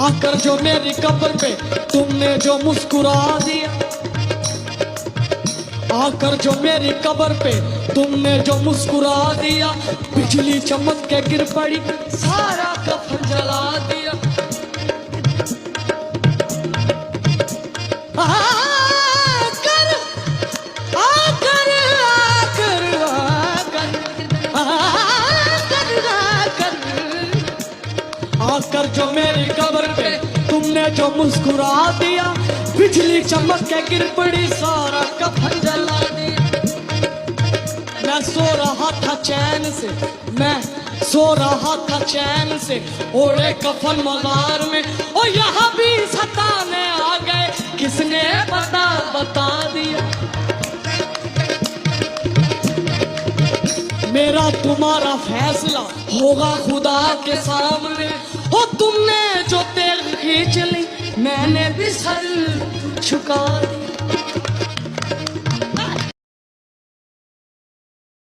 आकर जो मेरी कब्र पे तुमने जो मुस्कुरा दिया, आकर जो मेरी कब्र पे तुमने जो मुस्कुरा दिया, बिजली चमक के गिर पड़ी सारा कफन जला दिया। आकर आकर आकर आकर आकर आकर जो मेरी कब्र पे तुमने जो मुस्कुरा दिया, बिजली चमक के गिर पड़ी सारा कफन जला दिया। मैं सो रहा था चैन से, मैं सो रहा था चैन से, ओढ़े कफन मगार में, ओ यहाँ भी सताने आ गए, किसने पता बता दिया। मेरा तुम्हारा फैसला होगा खुदा के सामने, ओ तुमने जो तेल खींच ली मैंने भी सर झुका दिया।